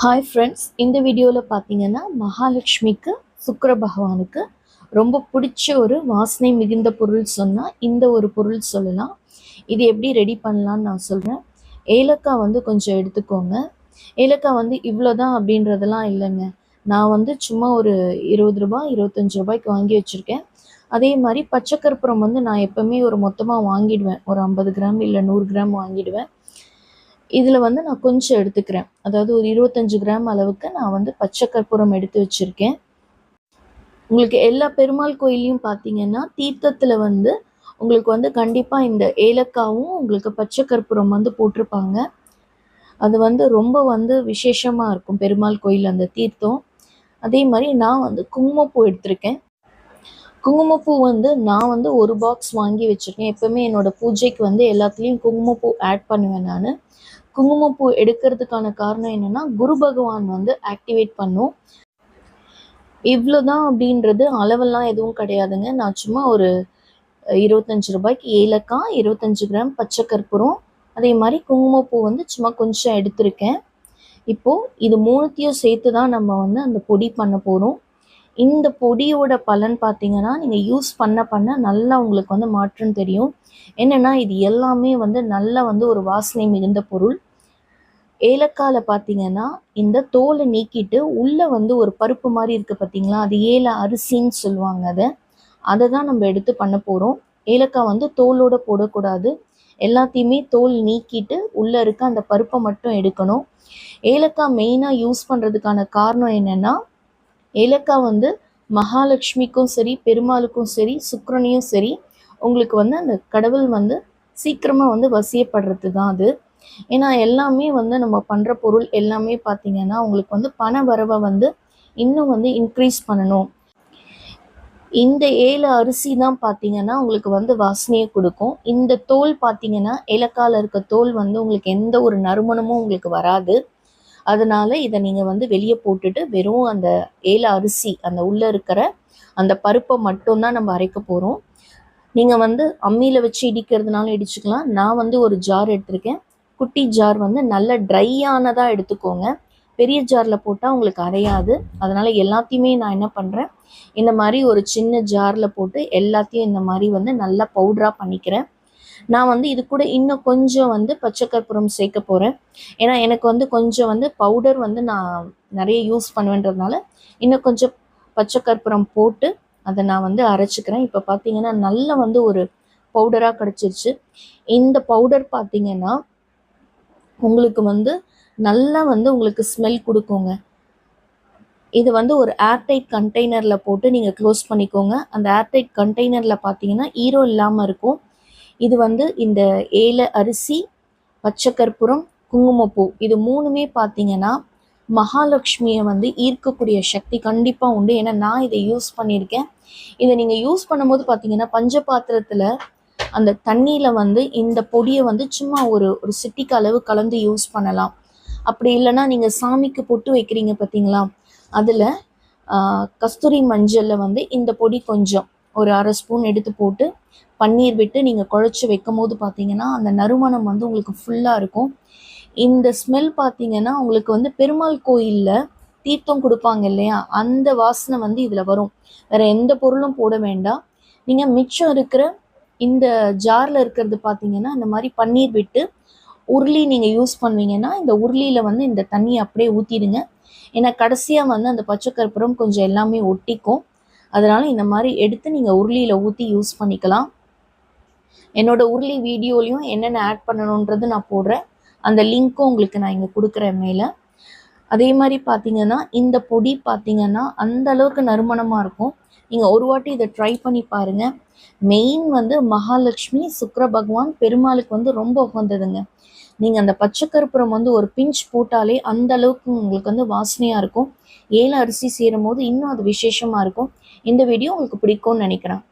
Hi friends, இந்த வீடியோவில் பார்த்தீங்கன்னா மகாலட்சுமிக்கு சுக்கிர பகவானுக்கு ரொம்ப பிடிச்ச ஒரு வாசனை மிகுந்த பொருள் சொன்னால் இந்த ஒரு பொருள் சொல்லலாம். இது எப்படி ரெடி பண்ணலான்னு நான் சொல்கிறேன். ஏலக்காய் வந்து கொஞ்சம் எடுத்துக்கோங்க. ஏலக்காய் வந்து இவ்வளோ தான் அப்படின்றதெல்லாம் இல்லைங்க. நான் வந்து சும்மா ஒரு ₹20 ₹25 வாங்கி வச்சுருக்கேன். அதே மாதிரி பச்சை கற்பூரம் வந்து நான் எப்போவுமே ஒரு மொத்தமாக வாங்கிடுவேன். ஒரு 50 கிராம் இல்லை 100 கிராம் வாங்கிடுவேன். இதில் வந்து நான் கொஞ்சம் எடுத்துக்கிறேன். அதாவது ஒரு 25 கிராம் அளவுக்கு நான் வந்து பச்சை கற்பூரம் எடுத்து வச்சுருக்கேன். உங்களுக்கு எல்லா பெருமாள் கோயிலையும் பார்த்தீங்கன்னா தீர்த்தத்தில் வந்து உங்களுக்கு வந்து கண்டிப்பாக இந்த ஏலக்காவும் உங்களுக்கு பச்சை கற்பூரம் வந்து போட்டிருப்பாங்க. அது வந்து ரொம்ப வந்து விசேஷமாக இருக்கும் பெருமாள் கோயில் அந்த தீர்த்தம். அதே மாதிரி நான் வந்து குங்குமப்பூ எடுத்திருக்கேன். குங்குமப்பூ வந்து நான் வந்து ஒரு பாக்ஸ் வாங்கி வச்சுருக்கேன். எப்போவுமே என்னோடய பூஜைக்கு வந்து எல்லாத்துலேயும் குங்குமப்பூ ஆட் பண்ணுவேன் நான். குங்குமப்பூ எடுக்கிறதுக்கான காரணம் என்னென்னா குரு பகவான் வந்து ஆக்டிவேட் பண்ணும். இவ்வளோதான் அப்படின்றது அளவெல்லாம் எதுவும் கிடையாதுங்க. நான் சும்மா ஒரு ₹25 ஏலக்காய், 25 கிராம் பச்சை கற்பூரம், அதே மாதிரி குங்குமப்பூ வந்து சும்மா கொஞ்சம் எடுத்திருக்கேன். இப்போது இது மூணுத்தையும் சேர்த்து தான் நம்ம வந்து அந்த பொடி பண்ண போகிறோம். இந்த பொடியோட பலன் பார்த்தீங்கன்னா நீங்கள் யூஸ் பண்ண நல்லா உங்களுக்கு வந்து மாற்றம் தெரியும். என்னென்னா இது எல்லாமே வந்து நல்லா வந்து ஒரு வாசனை மிகுந்த பொருள். ஏலக்காயில் பார்த்தீங்கன்னா இந்த தோலை நீக்கிட்டு உள்ளே வந்து ஒரு பருப்பு மாதிரி இருக்குது பார்த்தீங்களா, அது ஏல அரிசின்னு சொல்லுவாங்க. அதை தான் நம்ம எடுத்து பண்ண போகிறோம். ஏலக்காய் வந்து தோலோடு போடக்கூடாது. எல்லாத்தையுமே தோல் நீக்கிட்டு உள்ளே இருக்க அந்த பருப்பை மட்டும் எடுக்கணும். ஏலக்காய் மெயினாக யூஸ் பண்ணுறதுக்கான காரணம் என்னென்னா, ஏலக்காய் வந்து மகாலட்சுமிக்கும் சரி, பெருமாளுக்கும் சரி, சுக்கிரனையும் சரி, உங்களுக்கு வந்து அந்த கடவுள் வந்து சீக்கிரமாக வந்து வசியப்படுறது தான் அது. ஏன்னா எல்லாமே வந்து நம்ம பண்ணுற பொருள் எல்லாமே பார்த்திங்கன்னா உங்களுக்கு வந்து பண வரவை வந்து இன்னும் வந்து இன்க்ரீஸ் பண்ணணும். இந்த ஏல அரிசி தான் பார்த்திங்கன்னா உங்களுக்கு வந்து வாசனையை கொடுக்கும். இந்த தோல் பார்த்திங்கன்னா ஏலக்காயில் இருக்க தோல் வந்து உங்களுக்கு எந்த ஒரு நறுமணமும் உங்களுக்கு வராது. அதனால் இதை நீங்கள் வந்து வெளியே போட்டுட்டு வெறும் அந்த ஏல அரிசி அந்த உள்ளே இருக்கிற அந்த பருப்பை மட்டும்தான் நம்ம அரைக்க போகிறோம். நீங்கள் வந்து அம்மியில் வச்சு இடிக்கிறதுனால இடிச்சுக்கலாம். நான் வந்து ஒரு ஜார் எடுத்திருக்கேன். குட்டி ஜார் வந்து நல்ல ட்ரையானதாக எடுத்துக்கோங்க. பெரிய ஜாரில் போட்டால் உங்களுக்கு அரையாது. அதனால் எல்லாத்தையுமே நான் என்ன பண்ணுறேன், இந்த மாதிரி ஒரு சின்ன ஜாரில் போட்டு எல்லாத்தையும் இந்த மாதிரி வந்து நல்லா பவுடராக பண்ணிக்கிறேன். நான் வந்து இது கூட இன்னும் கொஞ்சம் வந்து பச்சை கற்பூரம் சேர்க்க போகிறேன். ஏன்னா எனக்கு வந்து கொஞ்சம் வந்து பவுடர் வந்து நான் நிறைய யூஸ் பண்ணுவேன்றதுனால இன்னும் கொஞ்சம் பச்சை கற்பூரம் போட்டு அதை நான் வந்து அரைச்சிக்கிறேன். இப்போ பார்த்தீங்கன்னா நல்லா வந்து ஒரு பவுடராக கிடச்சிருச்சு. இந்த பவுடர் பார்த்தீங்கன்னா உங்களுக்கு வந்து நல்லா வந்து உங்களுக்கு ஸ்மெல் கொடுக்குங்க. இது வந்து ஒரு ஏர்டைட் கண்டெய்னரில் போட்டு நீங்கள் க்ளோஸ் பண்ணிக்கோங்க. அந்த ஏர்டைட் கண்டெய்னரில் பார்த்தீங்கன்னா ஈரோ இல்லாமல் இருக்கும். இது வந்து இந்த ஏல அரிசி, பச்சை கற்பூரம், குங்குமப்பூ இது மூணுமே பார்த்தீங்கன்னா மகாலட்சுமியை வந்து ஈர்க்கக்கூடிய சக்தி கண்டிப்பாக உண்டு. ஏன்னா நான் இதை யூஸ் பண்ணியிருக்கேன். இதை நீங்கள் யூஸ் பண்ணும்போது பார்த்தீங்கன்னா பஞ்ச பாத்திரத்தில் அந்த தண்ணியில் வந்து இந்த பொடியை வந்து சும்மா ஒரு சிட்டிக்கு அளவு கலந்து யூஸ் பண்ணலாம். அப்படி இல்லைன்னா நீங்கள் சாமிக்கு பொட்டு வைக்கிறீங்க பார்த்தீங்களா, அதில் கஸ்தூரி மஞ்சளில் வந்து இந்த பொடி கொஞ்சம் ஒரு 1/2 ஸ்பூன் எடுத்து போட்டு பன்னீர் விட்டு நீங்கள் குழச்சி வைக்கும் போது பார்த்தீங்கன்னா அந்த நறுமணம் வந்து உங்களுக்கு ஃபுல்லாக இருக்கும். இந்த ஸ்மெல் பார்த்தீங்கன்னா உங்களுக்கு வந்து பெருமாள் கோயிலில் தீர்த்தம் கொடுப்பாங்க இல்லையா, அந்த வாசனை வந்து இதில் வரும். வேறு எந்த பொருளும் போட வேண்டாம். நீங்கள் மிச்சம் இருக்கிற இந்த ஜாரில் இருக்கிறது பார்த்தீங்கன்னா இந்த மாதிரி பன்னீர் விட்டு உருளி நீங்கள் யூஸ் பண்ணுவீங்கன்னா இந்த உருளியில் வந்து இந்த தண்ணியை அப்படியே ஊற்றிடுங்க. ஏன்னா கடைசியாக வந்து அந்த பச்சை கற்பூரம் கொஞ்சம் எல்லாமே ஒட்டிக்கும். அதனால் இந்த மாதிரி எடுத்து நீங்கள் உருளியில் ஊற்றி யூஸ் பண்ணிக்கலாம். என்னோடய உருளி வீடியோலையும் என்னென்ன ஆட் பண்ணணுன்றது நான் போடுறேன். அந்த லிங்க்கும் உங்களுக்கு நான் இங்கே கொடுக்குறேன் மேலே. அதே மாதிரி பார்த்தீங்கன்னா இந்த பொடி பார்த்தீங்கன்னா அந்த அளவுக்கு நறுமணமாக இருக்கும். நீங்கள் ஒரு வாட்டி இதை ட்ரை பண்ணி பாருங்கள். மெயின் வந்து மகாலட்சுமி, சுக்கிர பகவான், பெருமாளுக்கு வந்து ரொம்ப உகந்ததுங்க. நீங்கள் அந்த பச்சை கற்பூரம் வந்து ஒரு பிஞ்ச் போட்டாலே அந்த அளவுக்கு உங்களுக்கு வந்து வாசனையாக இருக்கும். ஏல அரிசி சேரும் போது இன்னும் அது விசேஷமாக இருக்கும். இந்த வீடியோ உங்களுக்கு பிடிக்கும்னு நினைக்கிறேன்.